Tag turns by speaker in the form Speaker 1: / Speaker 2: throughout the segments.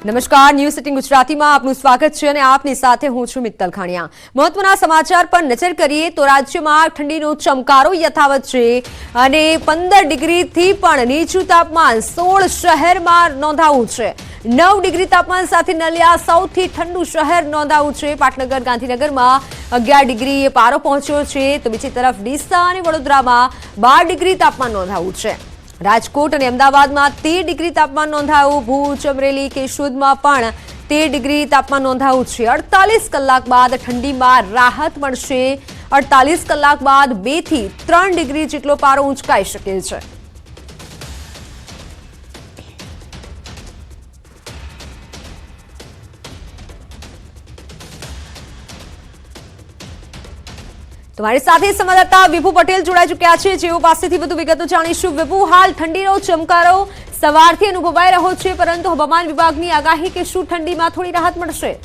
Speaker 1: નમસ્કાર, ન્યૂઝ 18 ગુજરાતીમાં આપનું સ્વાગત છે અને આપની સાથે હું છું મિત્તલ ખાણિયા। મહત્વના સમાચાર પર નજર કરીએ તો રાજ્યમાં ઠંડીનો ચમકારો યથાવત છે અને 15 ડિગ્રીથી પણ નીચું તાપમાન 16 શહેરમાં નોંધાયું છે। 9 ડિગ્રી તાપમાન સાથે નલિયા સૌથી ઠંડુ શહેર નોંધાયું છે। પાટનગર ગાંધીનગરમાં 11 ડિગ્રીએ પારો પહોંચ્યો છે તો બીજી તરફ ડીસા અને વડોદરામાં 12 ડિગ્રી તાપમાન નોંધાયું છે। રાજકોટ અને અમદાવાદમાં 13 ડિગ્રી તાપમાન નોંધાયું। ભુજ, અમરેલી, કેશોદમાં પણ 13 ડિગ્રી તાપમાન નોંધાયું છે। 48 કલાક બાદ ઠંડીમાં રાહત મળશે। 48 કલાક બાદ 2 થી 3 ડિગ્રી જેટલો પારો ઊંચકાઈ શકે છે। તમારી સાથે સંવાદદાતા વિભુ પટેલ જોડાઈ ચૂક્યા છે, જેઓ પાસેથી વધુ વિગતો જાણીશું। વિભુ, હાલ ઠંડીનો ચમકારો સવારથી અનુભવાઈ રહ્યો છે, પરંતુ હવામાન વિભાગની આગાહી કે શું ઠંડીમાં થોડી રાહત મળશે?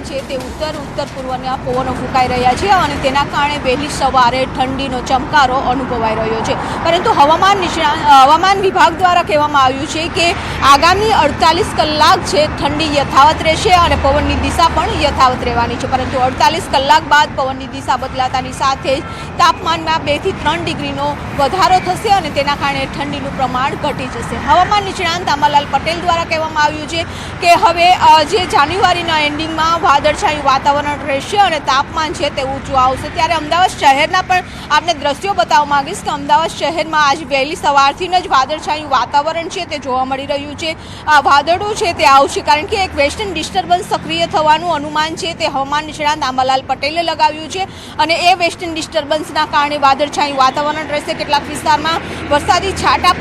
Speaker 2: છે તે ઉત્તર પૂર્વના પવનો ફૂંકાઈ રહ્યા છે અને તેના કારણે વહેલી સવારે ઠંડીનો ચમકારો અનુભવાઈ રહ્યો છે। પરંતુ હવામાન વિભાગ દ્વારા કહેવામાં આવ્યું છે કે આગામી 48 કલાક છે ઠંડી યથાવત રહેશે અને પવનની દિશા પણ યથાવત રહેવાની છે। પરંતુ 48 કલાક બાદ પવનની દિશા બદલાતાની સાથે જ તાપમાનમાં 2 થી 3 ડિગ્રીનો વધારો થશે અને તેના કારણે ઠંડીનું પ્રમાણ ઘટી જશે। હવામાન નિષ્ણાંત આંબાલાલ પટેલ દ્વારા કહેવામાં આવ્યું છે કે હવે જે જાન્યુઆરીના એન્ડિંગમાં વાદળછાયું વાતાવરણ રહેશે અને તાપમાન છે તે ઊંચું આવશે। ત્યારે અમદાવાદ શહેરના પણ આપણે દ્રશ્યો બતાવવા માંગીશ કે અમદાવાદ શહેરમાં આજ વહેલી સવારથી જ વાદળછાયું વાતાવરણ છે તે જોવા મળી રહ્યું છે। આ વાદળો છે તે આવશે કારણ કે એક વેસ્ટર્ન ડિસ્ટર્બન્સ સક્રિય થવાનું અનુમાન છે તે હવામાન નિષ્ણાંત આંબાલાલ પટેલે લગાવ્યું છે અને એ વેસ્ટર્ન ડિસ્ટર્બન્સના કારણે વાદળછાયું વાતાવરણ રહેશે। કેટલાક વિસ્તારમાં વરસાદી છાંટા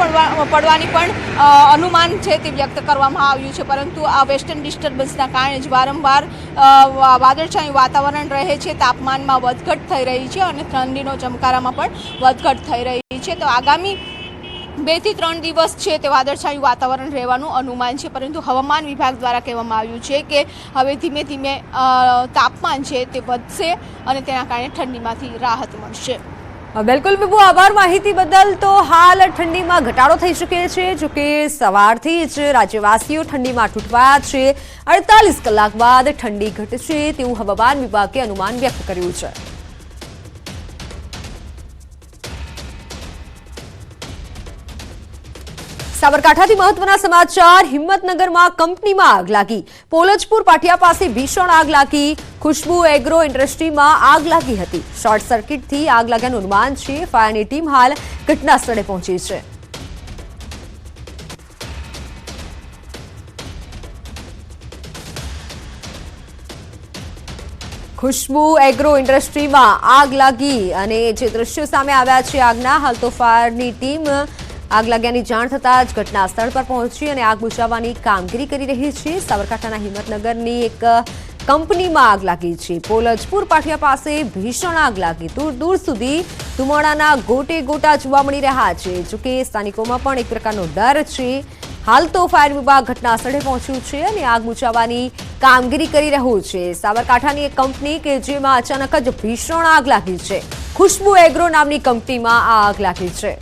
Speaker 2: પડવાની પણ અનુમાન છે તે વ્યક્ત કરવામાં આવ્યું છે। પરંતુ આ વેસ્ટર્ન ડિસ્ટર્બન્સના કારણે જ વારંવાર વાદળછાયું વાતાવરણ રહે છે, તાપમાનમાં વધઘટ થઈ રહી છે અને ઠંડીનો ચમકારામાં પણ વધઘટ થઈ રહી છે। તો આગામી 2 થી 3 દિવસ છે તે વાદળછાયું વાતાવરણ રહેવાનું અનુમાન છે। પરંતુ હવામાન વિભાગ દ્વારા કહેવામાં આવ્યું છે કે હવે ધીમે ધીમે તાપમાન છે તે વધશે અને તેના કારણે ઠંડીમાંથી રાહત મળશે।
Speaker 1: બિલકુલ વિભુ, આભાર માહિતી બદલ। તો હાલ ઠંડીમાં ઘટાડો થઈ શકે છે, જોકે સવારથી જ રાજ્યવાસીઓ ઠંડીમાં ઠૂંઠવાયા છે। 48 કલાક બાદ ઠંડી ઘટશે તેવું હવામાન વિભાગે અનુમાન વ્યક્ત કર્યું છે। સાબરકાંઠાથી મહત્વના સમાચાર। હિંમતનગરમાં કંપનીમાં આગ લાગી। પોલજપુર પાટિયા પાસે ભીષણ આગ લાગી। ખુશ્બુ એગ્રો ઇન્ડસ્ટ્રીમાં આગ લાગી હતી। શોર્ટ સર્કિટથી આગ લાગ્યાનું અનુમાન છે। ફાયરની ટીમ હાલ ઘટના સ્થળે પહોંચી છે। ખુશ્બુ એગ્રો ઇન્ડસ્ટ્રીમાં આગ લાગી અને જે દ્રશ્યો સામે આવ્યા છે આગના, હાલ તો ફાયરની ટીમ આગ લાગ્યાની જાણ થતાં જ ઘટના સ્થળ પર પહોંચી અને આગ બુઝાવવાની કામગીરી કરી રહી છે। સાબરકાંઠાના હિંમતનગરની એક કંપનીમાં આગ લાગી છે। પોલજપુર પાટિયા પાસે ભીષણ આગ લાગી। દૂર દૂર સુધી ધુમાડાના ગોટે ગોટા જોવા મળી રહ્યા છે। જોકે સ્થાનિકોમાં પણ એક પ્રકારનો ડર છે। હાલ તો ફાયર વિભાગ ઘટના સ્થળે પહોંચ્યું છે અને આગ બુઝાવવાની કામગીરી કરી રહ્યું છે। સાબરકાંઠાની એક કંપની કે જેમાં અચાનક જ ભીષણ આગ લાગી છે। ખુશ્બુ એગ્રો નામની કંપનીમાં આ આગ લાગી છે।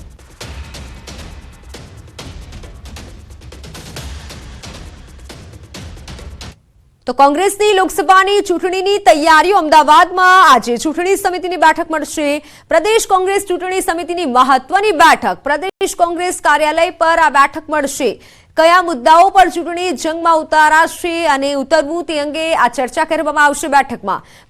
Speaker 1: તો કોંગ્રેસની લોકસભાની ચૂંટણીની તૈયારીઓ। અમદાવાદમાં આજે ચૂંટણી સમિતિની બેઠક મળશે। પ્રદેશ કોંગ્રેસ ચૂંટણી સમિતિની મહત્વની બેઠક પ્રદેશ કોંગ્રેસ કાર્યાલય પર આ બેઠક મળશે। કયા મુદ્દાઓ પર ચૂંટણી જંગમાં ઉતારાશે અને ઉતરવું તે અંગે આ ચર્ચા કરવામાં આવશે।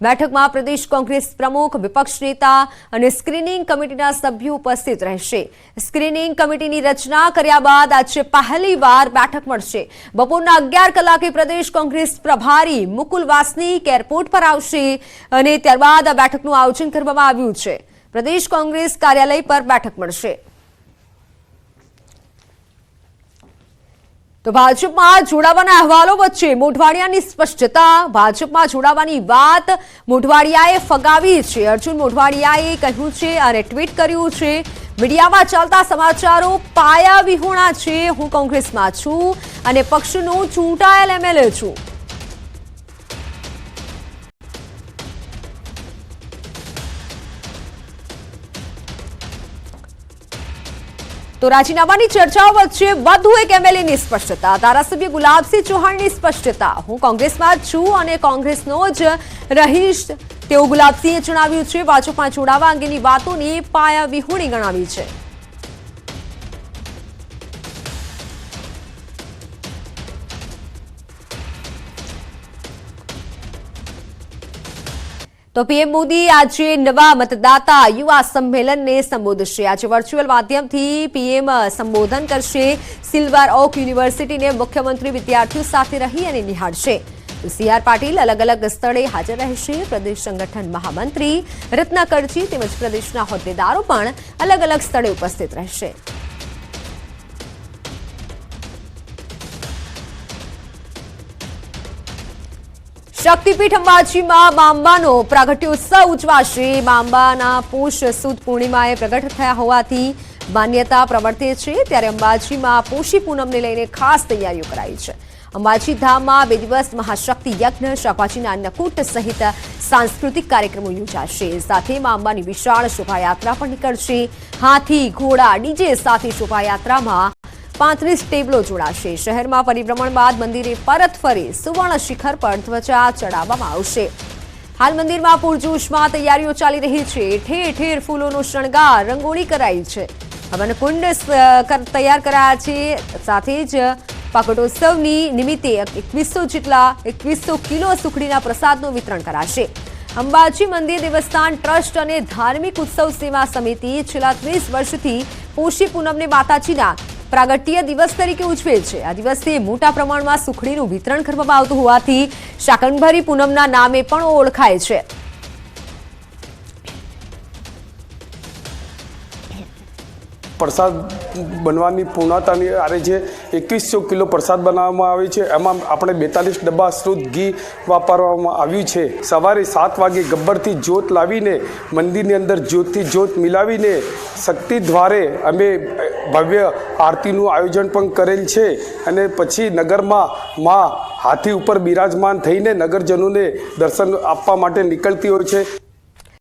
Speaker 1: બેઠકમાં પ્રદેશ કોંગ્રેસ પ્રમુખ, વિપક્ષ નેતા અને સ્ક્રીનિંગ કમિટીના સભ્યો ઉપસ્થિત રહેશે। સ્ક્રીનિંગ કમિટીની રચના કર્યા બાદ આજે પહેલીવાર બેઠક મળશે। બપોરના 11 કલાકે પ્રદેશ કોંગ્રેસ પ્રભારી મુકુલ વાસનિક એરપોર્ટ પર આવશે અને ત્યારબાદ આ બેઠકનું આયોજન કરવામાં આવ્યું છે। પ્રદેશ કોંગ્રેસ કાર્યાલય પર બેઠક મળશે। તો ભાજપમાં જોડાવાના અહેવાલો વચ્ચે મોઢવાડિયાની સ્પષ્ટતા। ભાજપમાં જોડાવાની વાત મોઢવાડિયાએ ફગાવી છે। અર્જુન મોઢવાડિયાએ કહ્યું છે અને ટ્વીટ કર્યું છે, મીડિયામાં ચાલતા સમાચારો પાયા વિહોણા છે। હું કોંગ્રેસમાં છું અને પક્ષનો ચૂંટાયેલ એમએલએ છું। તો રાજીનામાની ચર્ચાઓ વચ્ચે વધુ એક એમએલએની સ્પષ્ટતા, ધારાસભ્ય ગુલાબસિંહ ચૌહાણની સ્પષ્ટતા, હું કોંગ્રેસમાં જ છું અને કોંગ્રેસનો જ રહીશ તેવું ગુલાબસિંહે જણાવ્યું છે. ભાજપમાં જોડાવા અંગેની વાતોને પાયાવિહોણી ગણાવી છે. તો પીએમ મોદી આજે નવા મતદાતા યુવા સંમેલનને સંબોધશે. આજે વર્ચ્યુઅલ માધ્યમથી પીએમ સંબોધન કરશે. સિલ્વર ઓક યુનિવર્સિટીને મુખ્યમંત્રી વિદ્યાર્થીઓ સાથે રહી અને નિહાળશે. સી.આર. પાટીલ અલગ અલગ સ્થળે હાજર રહેશે. પ્રદેશ સંગઠન મહામંત્રી રત્ના કરજી તેમજ પ્રદેશના હોદ્દેદારો પણ અલગ અલગ સ્થળે ઉપસ્થિત રહેશે. શક્તિપીઠ અંબાજીમાં માંબાનો પ્રાગટ્યોત્સવ ઉજવાશે. માંબાના પોષ સુદ પૂર્ણિમાએ પ્રગટ થયા હોવાથી માન્યતા પ્રવર્તે છે. ત્યારે અંબાજીમાં પોષી પૂનમને લઈને ખાસ તૈયારીઓ કરાઈ છે. અંબાજી ધામમાં 2 દિવસ મહાશક્તિ યજ્ઞ, શાકભાજીના અન્નકૂટ સહિત સાંસ્કૃતિક કાર્યક્રમો યોજાશે. સાથે માંબાની વિશાળ શોભાયાત્રા પણ નીકળશે. હાથી, ઘોડા, ડીજે સાથે શોભાયાત્રામાં 35 ટેબલો જોડાશે. શહેરમાં પરિભ્રમણ બાદ મંદિરે પરત ફરી સુવર્ણ શિખર પર ધ્વજા ચડાવવામાં આવશે. હાલ મંદિરમાં પૂરજોશમાં તૈયારીઓ ચાલી રહી છે. ઠેર ઠેર ફૂલોનો શણગાર, રંગોળી કરાઈ છે. હવન કુંડ તૈયાર કરાયા છે. સાથે જ પાકટોત્સવની નિમિત્તે 2100 કિલો સુખડીના પ્રસાદનું વિતરણ કરાશે. અંબાજી મંદિર દેવસ્થાન ટ્રસ્ટ અને ધાર્મિક ઉત્સવ સેવા સમિતિ છેલ્લા 30 વર્ષથી પોષી પૂનમને માતાજીના પ્રાગટ્ય દિવસ તરીકે ઉજવે છે. આ દિવસે મોટા પ્રમાણમાં સુખડીનું વિતરણ કરવામાં આવતું હોવાથી શાકંભરી પૂનમના નામે પણ ઓળખાય છે.
Speaker 3: પ્રસાદ બનવાની પૂર્ણતાની આરે જે 2100 કિલો પ્રસાદ બનાવવામાં આવે છે. એમાં આપણે 42 ડબ્બા શુદ્ધ ઘી વાપરવામાં આવ્યું છે. સવારે 7 વાગે ગબ્બરથી જ્યોત લાવીને મંદિરની અંદર જ્યોતથી જ્યોત મિલાવીને શક્તિ દ્વારે અમે ભવ્ય આરતીનું આયોજન પણ કરેલ છે. અને પછી નગરમાં હાથી ઉપર બિરાજમાન થઈને નગરજનોને દર્શન આપવા માટે નીકળતી હોય છે.